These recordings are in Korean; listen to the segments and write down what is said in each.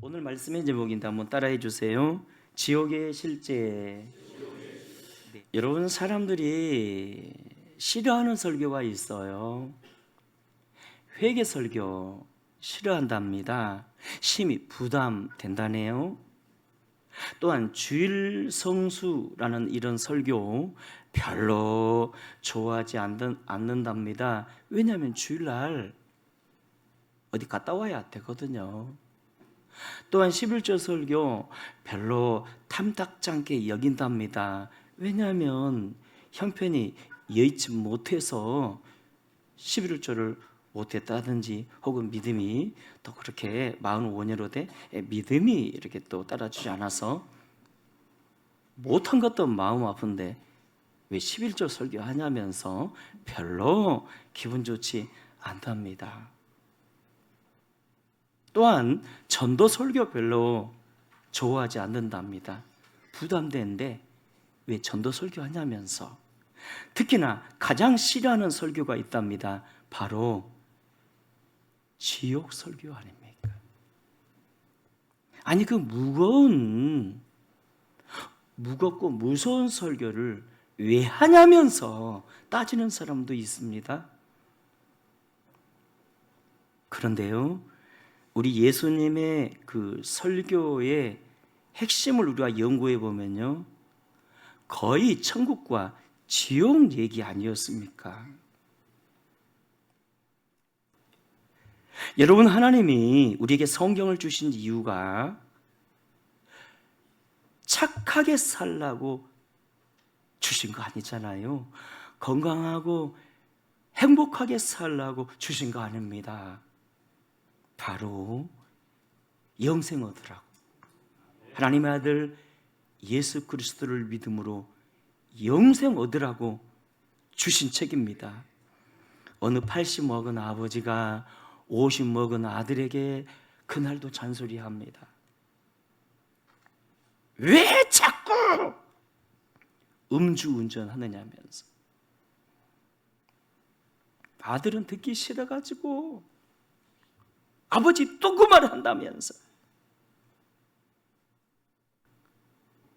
오늘 말씀의 제목인데 한번 따라해 주세요. 지옥의 실제. 네. 여러분, 사람들이 싫어하는 설교가 있어요. 회개 설교 싫어한답니다. 심히 부담된다네요. 또한 주일 성수라는 이런 설교 별로 좋아하지 않는답니다. 왜냐하면 주일날 어디 갔다 와야 되거든요. 또한 11조 설교 별로 탐탁지 않게 여긴답니다. 왜냐하면 형편이 여의치 못해서 11조를 못했다든지 혹은 믿음이 또 그렇게 45년으로 돼 믿음이 이렇게 또 따라주지 않아서 못한 것도 마음 아픈데 왜 11조 설교하냐면서 별로 기분 좋지 않답니다. 또한 전도 설교 별로 좋아하지 않는답니다. 부담되는데 왜 전도 설교하냐면서 특히나 가장 싫어하는 설교가 있답니다. 바로 지옥 설교 아닙니까? 아니 그 무겁고 무서운 설교를 왜 하냐면서 따지는 사람도 있습니다. 그런데요, 우리 예수님의 그 설교의 핵심을 우리가 연구해 보면요, 거의 천국과 지옥 얘기 아니었습니까? 여러분, 하나님이 우리에게 성경을 주신 이유가 착하게 살라고 주신 거 아니잖아요. 건강하고 행복하게 살라고 주신 거 아닙니다. 바로 영생 얻으라고, 하나님의 아들 예수 그리스도를 믿음으로 영생 얻으라고 주신 책입니다. 어느 80 먹은 아버지가 50 먹은 아들에게 그날도 잔소리합니다. 왜 자꾸 음주운전하느냐면서. 아들은 듣기 싫어가지고 아버지 또 그 말을 한다면서.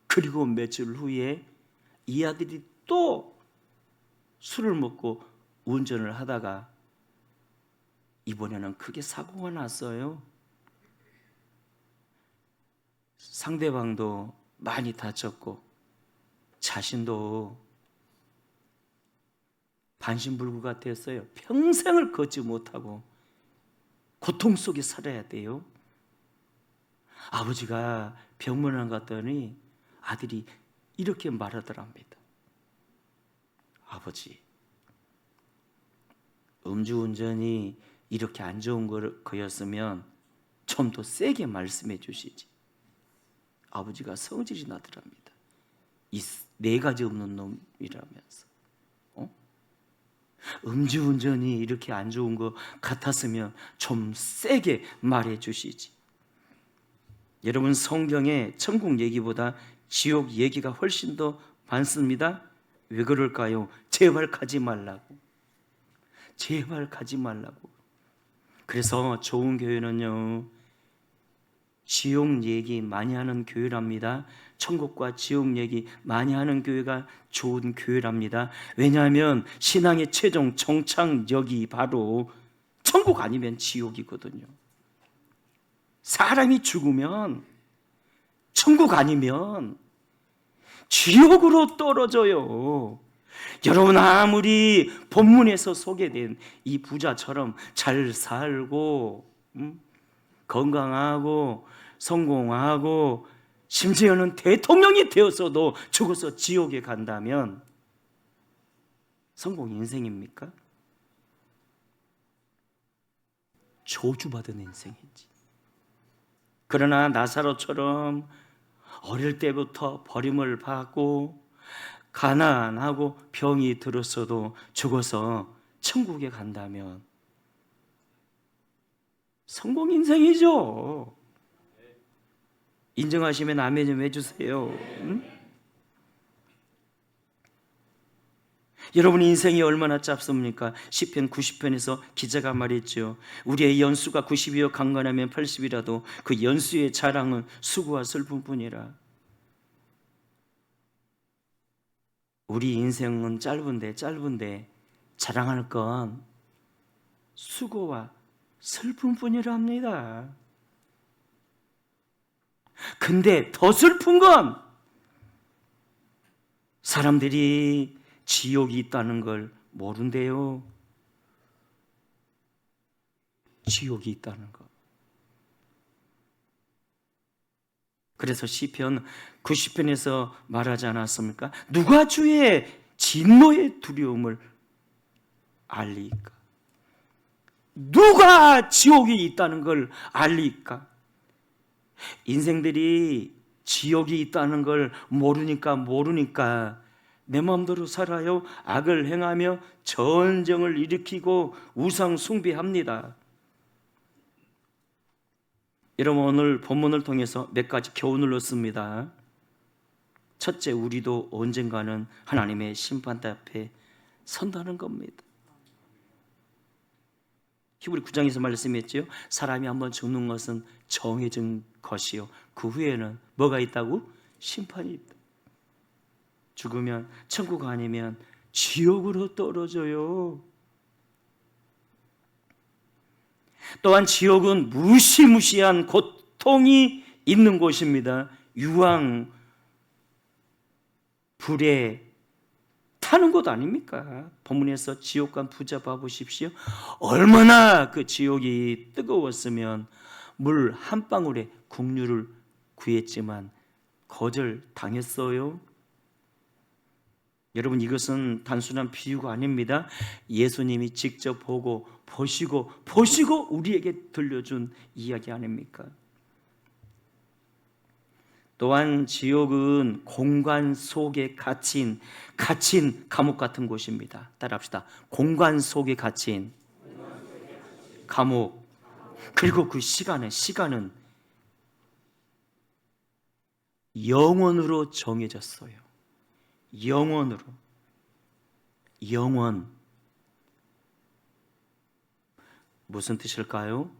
그리고 며칠 후에 이 아들이 또 술을 먹고 운전을 하다가 이번에는 크게 사고가 났어요. 상대방도 많이 다쳤고 자신도 반신불구가 됐어요. 평생을 걷지 못하고 고통 속에 살아야 돼요. 아버지가 병문안 갔더니 아들이 이렇게 말하더랍니다. 아버지, 음주운전이 이렇게 안 좋은 거였으면 좀 더 세게 말씀해 주시지. 아버지가 성질이 나더랍니다. 이 네 가지 없는 놈이라면서. 음주운전이 이렇게 안 좋은 것 같았으면 좀 세게 말해 주시지. 여러분, 성경에 천국 얘기보다 지옥 얘기가 훨씬 더 많습니다. 왜 그럴까요? 제발 가지 말라고. 제발 가지 말라고. 그래서 좋은 교회는요, 지옥 얘기 많이 하는 교회랍니다. 천국과 지옥 얘기 많이 하는 교회가 좋은 교회랍니다. 왜냐하면 신앙의 최종 정착역이 바로 천국 아니면 지옥이거든요. 사람이 죽으면 천국 아니면 지옥으로 떨어져요. 여러분, 아무리 본문에서 소개된 이 부자처럼 잘 살고 건강하고 성공하고 심지어는 대통령이 되었어도 죽어서 지옥에 간다면 성공 인생입니까? 저주받은 인생이지. 그러나 나사로처럼 어릴 때부터 버림을 받고 가난하고 병이 들었어도 죽어서 천국에 간다면 성공 인생이죠. 인정하시면 아멘 좀 해주세요. 여러분 인생이 얼마나 짧습니까? 시편 90편에서 기자가 말했죠. 우리의 연수가 90이요 강건하면 80이라도 그 연수의 자랑은 수고와 슬픔뿐이라. 우리 인생은 짧은데 자랑할 건 수고와 슬픔뿐이라 합니다. 근데 더 슬픈 건 사람들이 지옥이 있다는 걸 모른대요. 지옥이 있다는 거. 그래서 시편 90편에서 말하지 않았습니까? 누가 주의 진노의 두려움을 알리까? 누가 지옥이 있다는 걸 알리까? 인생들이 지옥이 있다는 걸 모르니까 내 마음대로 살아요. 악을 행하며 전쟁을 일으키고 우상 숭배합니다. 여러분, 오늘 본문을 통해서 몇 가지 교훈을 얻습니다. 첫째, 우리도 언젠가는 하나님의 심판대 앞에 선다는 겁니다. 히브리 9장에서 말씀했지요. 사람이 한번 죽는 것은 정해진 것이요, 그 후에는 뭐가 있다고? 심판이 있다. 죽으면 천국 아니면 지옥으로 떨어져요. 또한 지옥은 무시무시한 고통이 있는 곳입니다. 유황 불에 타는 곳 아닙니까? 본문에서 지옥간 부자 봐보십시오. 얼마나 그 지옥이 뜨거웠으면 물 한 방울에 국류를 구했지만 거절당했어요. 여러분, 이것은 단순한 비유가 아닙니다. 예수님이 직접 보시고 우리에게 들려준 이야기 아닙니까? 또한 지옥은 공간 속에 갇힌 감옥 같은 곳입니다. 따라합시다. 공간 속에 갇힌 감옥. 그리고 그 시간은 영원으로 정해졌어요. 영원으로. 영원. 무슨 뜻일까요?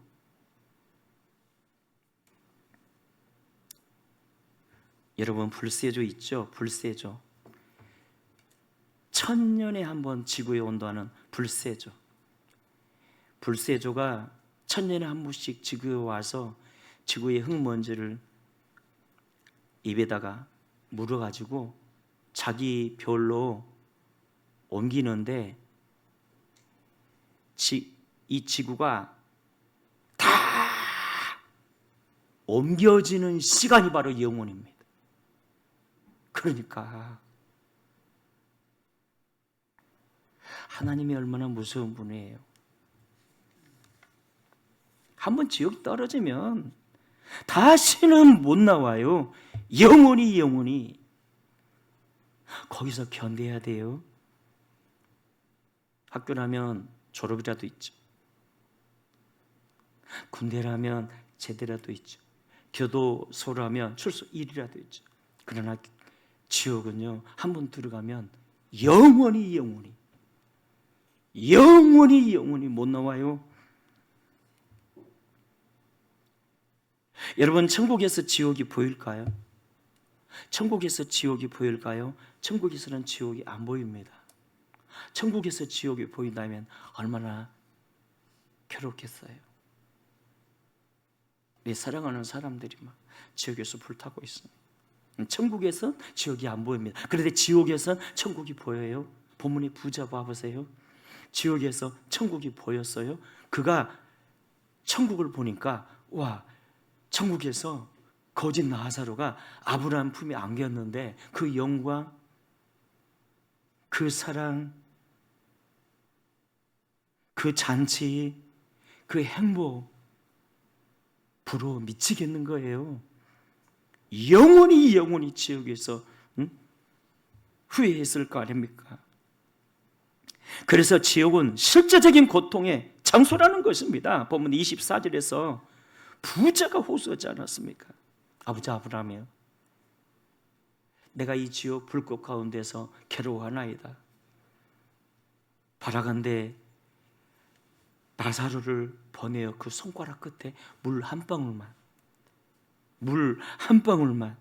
여러분, 불세조 있죠? 불세조. 1000년에 한 번 지구에 온다는 불세조. 불세조가 1000년에 한 번씩 지구에 와서 지구의 흙먼지를 입에다가 물어가지고 자기 별로 옮기는데, 이 지구가 다 옮겨지는 시간이 바로 영원입니다. 그러니까 하나님이 얼마나 무서운 분이에요. 한번 지옥 떨어지면 다시는 못 나와요. 영원히 거기서 견뎌야 돼요. 학교라면 졸업이라도 있죠. 군대라면 제대라도 있죠. 교도소라면 출소 1이라도 있죠. 그러나 지옥은요, 한 번 들어가면 영원히 못 나와요. 여러분, 천국에서 지옥이 보일까요? 천국에서는 지옥이 안 보입니다. 천국에서 지옥이 보인다면 얼마나 괴롭겠어요. 내 사랑하는 사람들이 막 지옥에서 불타고 있습니다. 천국에서 지옥이 안 보입니다. 그런데 지옥에서 천국이 보여요. 본문의 부자 봐보세요. 지옥에서 천국이 보였어요. 그가 천국을 보니까, 와, 천국에서 거짓 나사로가 아브라함 품에 안겼는데 그 영광, 그 사랑, 그 잔치, 그 행복 부러워 미치겠는 거예요. 영원히 지옥에서 후회했을 거 아닙니까? 그래서 지옥은 실제적인 고통의 장소라는 것입니다. 본문 24절에서 부자가 호소하지 않았습니까? 아버지 아브라함이여, 내가 이 지옥 불꽃 가운데서 괴로워하나이다. 바라간대 나사로를 보내어 그 손가락 끝에 물 한 방울만, 물 한 방울만,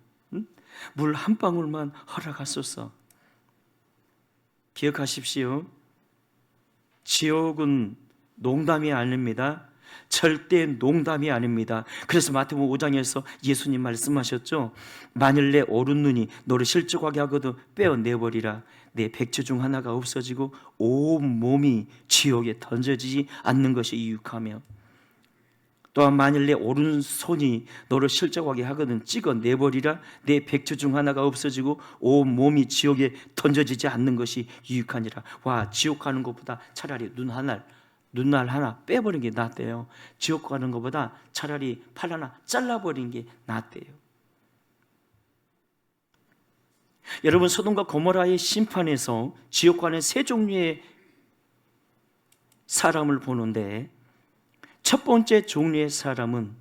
물 한 방울만 허락하소서. 기억하십시오. 지옥은 농담이 아닙니다. 절대 농담이 아닙니다. 그래서 마태복음 5장에서 예수님 말씀하셨죠. 만일 내 오른눈이 너를 실족하게 하거든 빼어내버리라. 내 백처 중 하나가 없어지고 온 몸이 지옥에 던져지지 않는 것이 유익하며, 또한 만일 내 오른손이 너를 실족하게 하거든 찍어내버리라. 내 백처 중 하나가 없어지고 온 몸이 지옥에 던져지지 않는 것이 유익하니라. 와, 지옥 가는 것보다 차라리 눈알 하나 빼버린 게 낫대요. 지옥 가는 것보다 차라리 팔 하나 잘라버린 게 낫대요. 여러분, 소돔과 고모라의 심판에서 지옥 가는 세 종류의 사람을 보는데, 첫 번째 종류의 사람은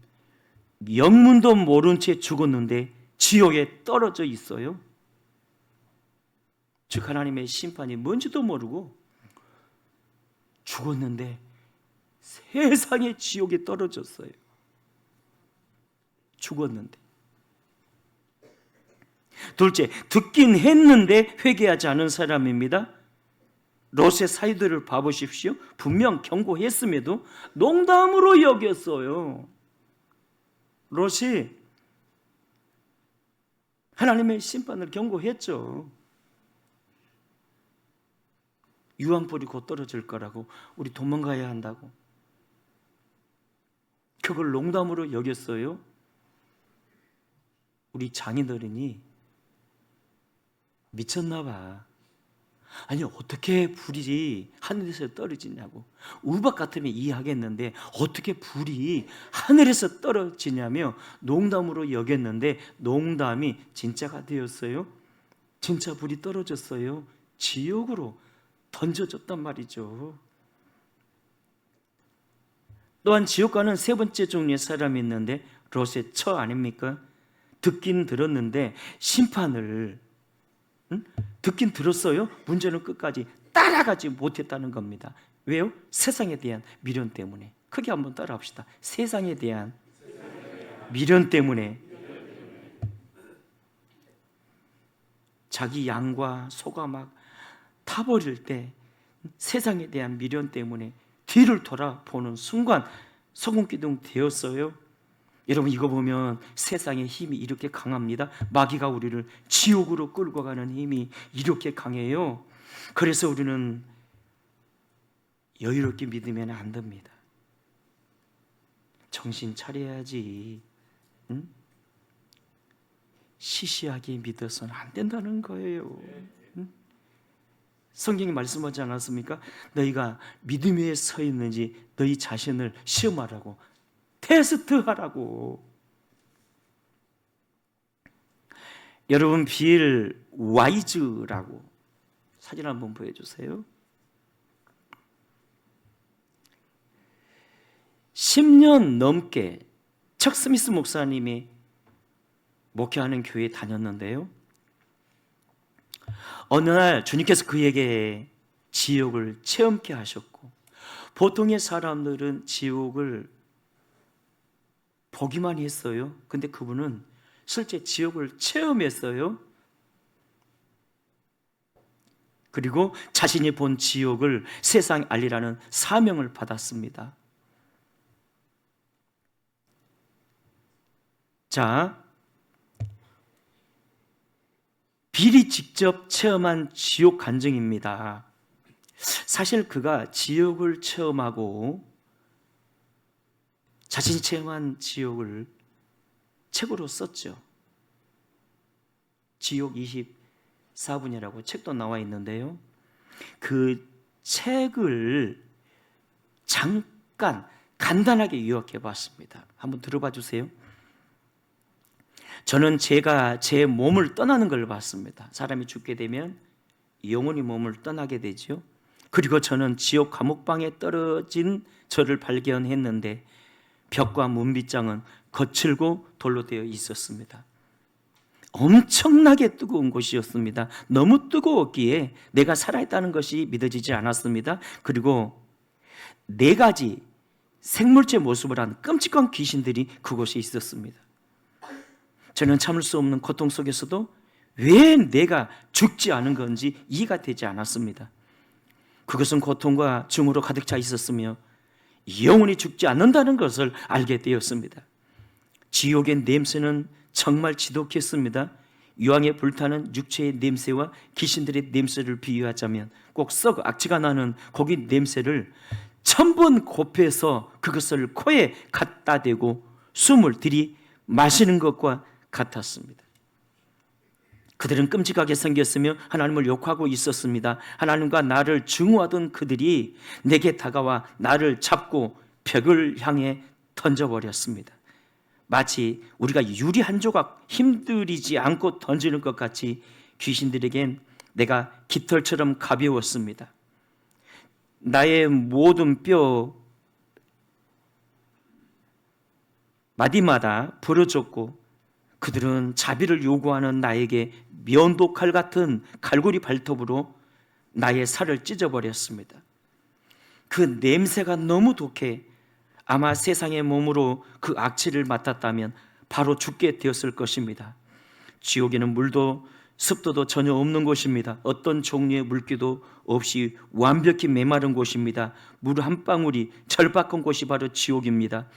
영문도 모른 채 죽었는데 지옥에 떨어져 있어요. 즉 하나님의 심판이 뭔지도 모르고 죽었는데 세상에 지옥에 떨어졌어요. 죽었는데. 둘째, 듣긴 했는데 회개하지 않은 사람입니다. 롯의 사이들을 봐보십시오. 분명 경고했음에도 농담으로 여겼어요. 롯이 하나님의 심판을 경고했죠. 유황불이 곧 떨어질 거라고, 우리 도망가야 한다고. 그걸 농담으로 여겼어요. 우리 장인어른이 미쳤나 봐. 아니, 어떻게 불이 하늘에서 떨어지냐고. 우박 같으면 이해하겠는데 어떻게 불이 하늘에서 떨어지냐며 농담으로 여겼는데 농담이 진짜가 되었어요. 진짜 불이 떨어졌어요. 지옥으로 던져졌단 말이죠. 또한 지옥 가는 세 번째 종류의 사람이 있는데 롯의 처 아닙니까? 듣긴 들었는데 심판을 듣긴 들었어요. 문제는 끝까지 따라가지 못했다는 겁니다. 왜요? 세상에 대한 미련 때문에. 크게 한번 따라합시다. 세상에 대한 미련 때문에. 자기 양과 소가 막 타버릴 때 세상에 대한 미련 때문에 뒤를 돌아보는 순간 소금기둥 되었어요. 여러분, 이거 보면 세상의 힘이 이렇게 강합니다. 마귀가 우리를 지옥으로 끌고 가는 힘이 이렇게 강해요. 그래서 우리는 여유롭게 믿으면 안 됩니다. 정신 차려야지. 응? 시시하게 믿어서는 안 된다는 거예요. 응? 성경이 말씀하지 않았습니까? 너희가 믿음 위에 서 있는지 너희 자신을 시험하라고, 테스트하라고. 여러분, 빌 와이즈라고 사진 한번 보여주세요. 10년 넘게 척 스미스 목사님이 목회하는 교회에 다녔는데요, 어느 날 주님께서 그에게 지옥을 체험케 하셨고, 보통의 사람들은 지옥을 보기만 했어요. 근데 그분은 실제 지옥을 체험했어요. 그리고 자신이 본 지옥을 세상에 알리라는 사명을 받았습니다. 자, 빌이 직접 체험한 지옥 간증입니다. 사실 그가 지옥을 체험하고 자신이 체험한 지옥을 책으로 썼죠. 지옥 24분이라고 책도 나와 있는데요, 그 책을 잠깐 간단하게 요약해 봤습니다. 한번 들어봐 주세요. 저는 제가 제 몸을 떠나는 걸 봤습니다. 사람이 죽게 되면 영혼이 몸을 떠나게 되죠. 그리고 저는 지옥 감옥방에 떨어진 저를 발견했는데 벽과 문빗장은 거칠고 돌로 되어 있었습니다. 엄청나게 뜨거운 곳이었습니다. 너무 뜨거웠기에 내가 살아있다는 것이 믿어지지 않았습니다. 그리고 4가지 생물체 모습을 한 끔찍한 귀신들이 그곳에 있었습니다. 저는 참을 수 없는 고통 속에서도 왜 내가 죽지 않은 건지 이해가 되지 않았습니다. 그것은 고통과 증오로 가득 차 있었으며 영원히 죽지 않는다는 것을 알게 되었습니다. 지옥의 냄새는 정말 지독했습니다. 유황에 불타는 육체의 냄새와 귀신들의 냄새를 비유하자면 꼭 썩 악취가 나는 고기 냄새를 1000번 곱해서 그것을 코에 갖다 대고 숨을 들이마시는 것과 같았습니다. 그들은 끔찍하게 생겼으며 하나님을 욕하고 있었습니다. 하나님과 나를 증오하던 그들이 내게 다가와 나를 잡고 벽을 향해 던져버렸습니다. 마치 우리가 유리 한 조각 힘들이지 않고 던지는 것 같이 귀신들에겐 내가 깃털처럼 가벼웠습니다. 나의 모든 뼈 마디마다 부러졌고 그들은 자비를 요구하는 나에게 면도칼 같은 갈고리 발톱으로 나의 살을 찢어버렸습니다. 그 냄새가 너무 독해 아마 세상의 몸으로 그 악취를 맡았다면 바로 죽게 되었을 것입니다. 지옥에는 물도 습도도 전혀 없는 곳입니다. 어떤 종류의 물기도 없이 완벽히 메마른 곳입니다. 물 한 방울이 절박한 곳이 바로 지옥입니다.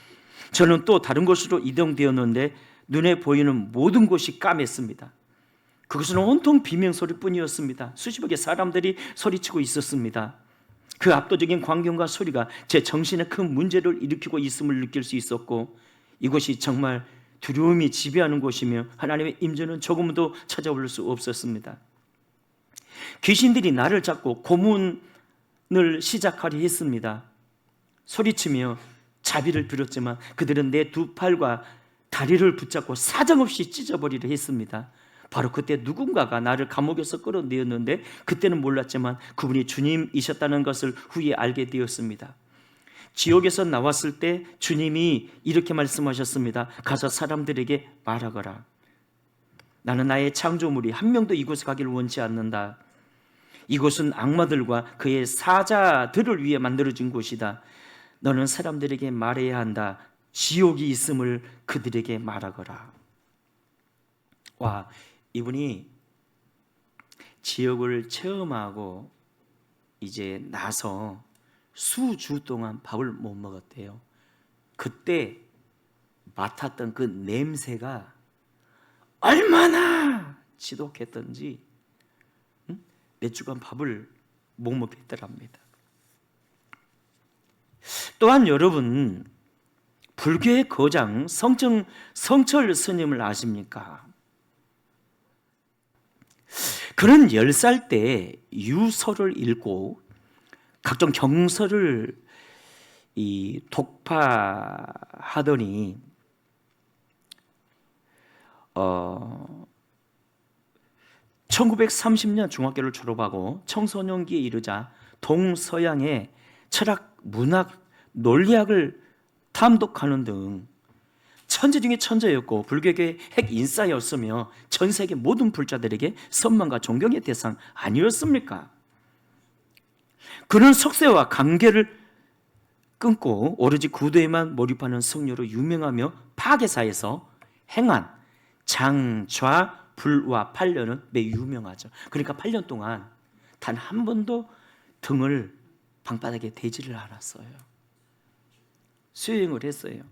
저는 또 다른 곳으로 이동되었는데 눈에 보이는 모든 곳이 까맸습니다. 그것은 온통 비명소리뿐이었습니다. 수십억의 사람들이 소리치고 있었습니다. 그 압도적인 광경과 소리가 제 정신에 큰 문제를 일으키고 있음을 느낄 수 있었고 이곳이 정말 두려움이 지배하는 곳이며 하나님의 임재는 조금도 찾아올 수 없었습니다. 귀신들이 나를 잡고 고문을 시작하려 했습니다. 소리치며 자비를 빌었지만 그들은 내 2팔과 다리를 붙잡고 사정없이 찢어버리려 했습니다. 바로 그때 누군가가 나를 감옥에서 끌어내었는데 그때는 몰랐지만 그분이 주님이셨다는 것을 후에 알게 되었습니다. 지옥에서 나왔을 때 주님이 이렇게 말씀하셨습니다. 가서 사람들에게 말하거라. 나는 나의 창조물이 한 명도 이곳에 가기를 원치 않는다. 이곳은 악마들과 그의 사자들을 위해 만들어진 곳이다. 너는 사람들에게 말해야 한다. 지옥이 있음을 그들에게 말하거라. 와, 이분이 지옥을 체험하고 이제 나서 수주 동안 밥을 못 먹었대요. 그때 맡았던 그 냄새가 얼마나 지독했던지 몇 주간 밥을 못 먹겠더랍니다. 또한 여러분, 불교의 거장 성철 스님을 아십니까? 그는 10살 때 유서를 읽고 각종 경서를 독파하더니 1930년 중학교를 졸업하고 청소년기에 이르자 동서양의 철학, 문학, 논리학을 탐독하는 등 천재 중에 천재였고 불교계의 핵 인싸였으며 전 세계 모든 불자들에게 선망과 존경의 대상 아니었습니까? 그는 속세와 관계를 끊고 오로지 구도에만 몰입하는 성녀로 유명하며 파괴사에서 행한 장좌 불화 8년은 매우 유명하죠. 그러니까 8년 동안 단 한 번도 등을 방바닥에 대지를 않았어요. 수행을 했어요.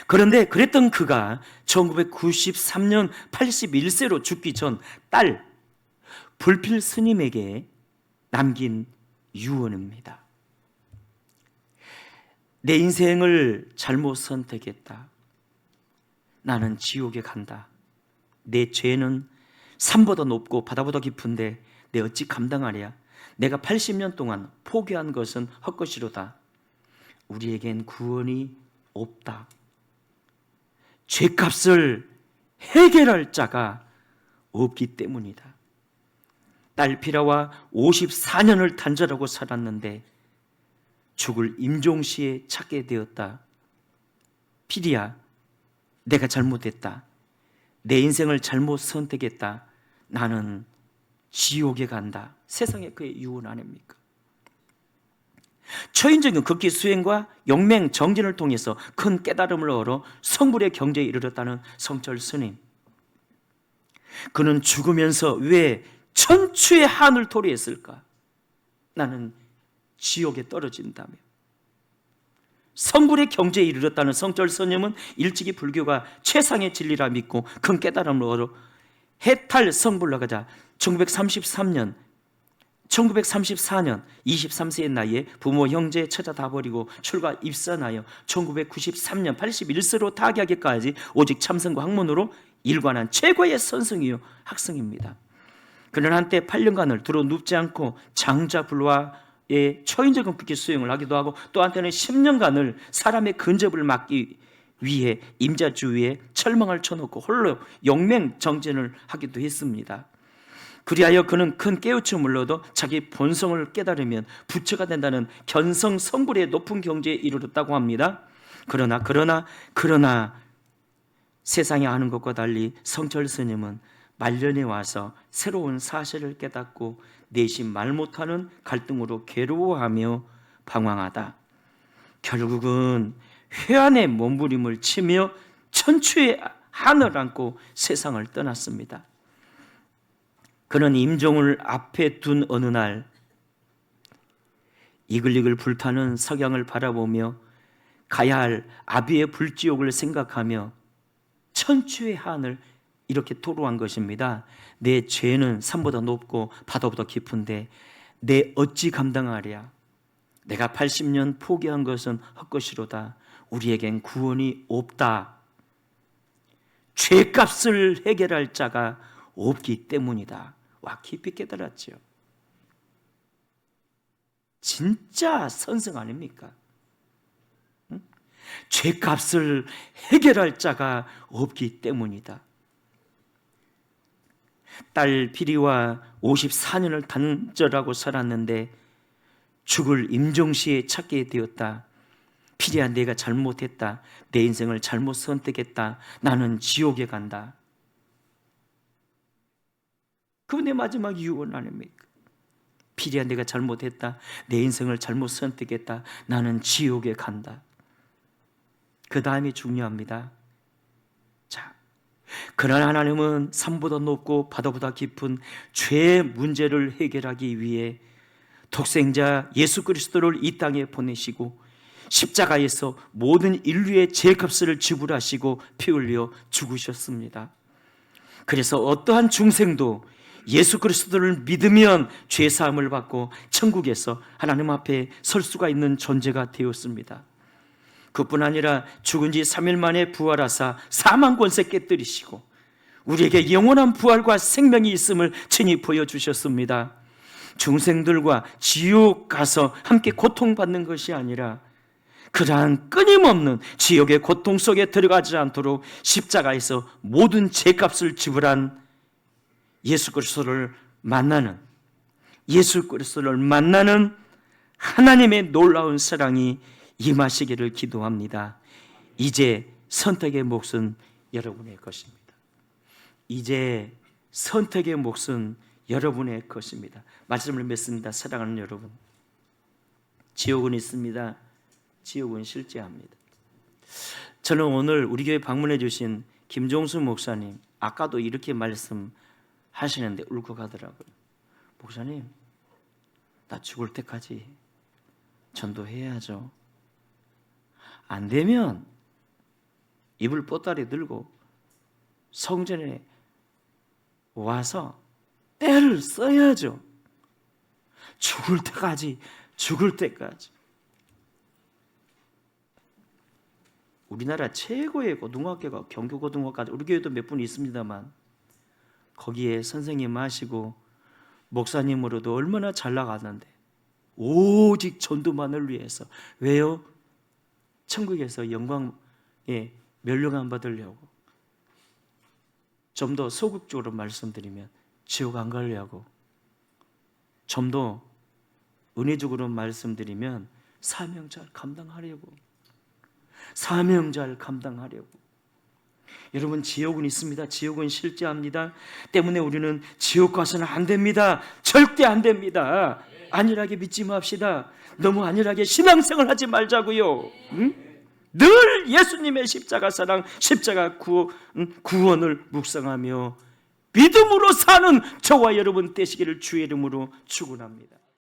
그런데 그랬던 그가 1993년 81세로 죽기 전 딸 불필 스님에게 남긴 유언입니다. 내 인생을 잘못 선택했다. 나는 지옥에 간다. 내 죄는 산보다 높고 바다보다 깊은데 내 어찌 감당하랴. 내가 80년 동안 포기한 것은 헛것이로다. 우리에겐 구원이 없다. 죄값을 해결할 자가 없기 때문이다. 딸 피라와 54년을 단절하고 살았는데 죽을 임종시에 찾게 되었다. 피리야, 내가 잘못했다. 내 인생을 잘못 선택했다. 나는 지옥에 간다. 세상에 그의 유언 아닙니까? 초인적인 극기 수행과 용맹 정진을 통해서 큰 깨달음을 얻어 성불의 경지에 이르렀다는 성철 스님. 그는 죽으면서 왜 천추의 한을 토리했을까? 나는 지옥에 떨어진다며. 성불의 경지에 이르렀다는 성철 스님은 일찍이 불교가 최상의 진리라 믿고 큰 깨달음을 얻어 해탈 성불로 가자 1934년 23세의 나이에 부모 형제 처자 다 버리고 출가 입선하여 1993년 81세로 타계하기까지 오직 참선과 학문으로 일관한 최고의 선승이요 학생입니다. 그는 한때 8년간을 두루 눕지 않고 장자불화의 초인적인 극기 수행을 하기도 하고 또 한때는 10년간을 사람의 근접을 막기 위해 임자주위에 철망을 쳐놓고 홀로 용맹정진을 하기도 했습니다. 그리하여 그는 큰 깨우침을 얻어 자기 본성을 깨달으면 부처가 된다는 견성 성불의 높은 경지에 이르렀다고 합니다. 그러나 세상에 아는 것과 달리 성철 스님은 말년에 와서 새로운 사실을 깨닫고 내심 말 못하는 갈등으로 괴로워하며 방황하다 결국은 회한의 몸부림을 치며 천추의 한을 안고 세상을 떠났습니다. 그는 임종을 앞에 둔 어느 날 이글이글 불타는 석양을 바라보며 가야 할 아비의 불지옥을 생각하며 천추의 한을 이렇게 토로한 것입니다. 내 죄는 산보다 높고 바다보다 깊은데 내 어찌 감당하랴. 내가 80년 포기한 것은 헛것이로다. 우리에겐 구원이 없다. 죄값을 해결할 자가 없기 때문이다. 와, 깊이 깨달았죠. 진짜 선생 아닙니까? 응? 죄값을 해결할 자가 없기 때문이다. 딸 비리와 54년을 단절하고 살았는데 죽을 임종시에 찾게 되었다. 피리야, 내가 잘못했다. 내 인생을 잘못 선택했다. 나는 지옥에 간다. 그분의 마지막 유언 아닙니까? 피리야, 내가 잘못했다. 내 인생을 잘못 선택했다. 나는 지옥에 간다. 그 다음이 중요합니다. 자, 그러나 하나님은 산보다 높고 바다보다 깊은 죄의 문제를 해결하기 위해 독생자 예수 그리스도를 이 땅에 보내시고 십자가에서 모든 인류의 죄값을 지불하시고 피 흘려 죽으셨습니다. 그래서 어떠한 중생도 예수 그리스도를 믿으면 죄 사함을 받고 천국에서 하나님 앞에 설 수가 있는 존재가 되었습니다. 그뿐 아니라 죽은 지 3일 만에 부활하사 사망 권세 깨뜨리시고 우리에게 영원한 부활과 생명이 있음을 친히 보여주셨습니다. 중생들과 지옥 가서 함께 고통받는 것이 아니라 그러한 끊임없는 지옥의 고통 속에 들어가지 않도록 십자가에서 모든 죄값을 지불한 예수 그리스도를 만나는 하나님의 놀라운 사랑이 임하시기를 기도합니다. 이제 선택의 몫은 여러분의 것입니다. 이제 선택의 몫은 여러분의 것입니다. 말씀을 맺습니다. 사랑하는 여러분, 지옥은 있습니다. 지옥은 실제합니다. 저는 오늘 우리 교회 방문해 주신 김종수 목사님, 아까도 이렇게 말씀하시는데 울컥하더라고요. 목사님, 나 죽을 때까지 전도해야죠. 안 되면 이불 보따리 들고 성전에 와서 때를 써야죠. 죽을 때까지. 우리나라 최고의 고등학교가 경교고등학교까지, 우리 교회도 몇 분 있습니다만 거기에 선생님 하시고 목사님으로도 얼마나 잘 나갔는데 오직 전도만을 위해서. 왜요? 천국에서 영광에 멸류관 받으려고. 좀 더 소극적으로 말씀드리면 지옥 안 가려고. 좀 더 은혜적으로 말씀드리면 사명자를 감당하려고. 여러분, 지옥은 있습니다. 지옥은 실제합니다. 때문에 우리는 지옥 가서는 안 됩니다. 절대 안 됩니다. 안일하게 믿지 맙시다. 너무 안일하게 신앙생활 하지 말자고요. 늘 예수님의 십자가 사랑, 십자가 구원을 묵상하며 믿음으로 사는 저와 여러분 되시기를 주의 이름으로 축원합니다.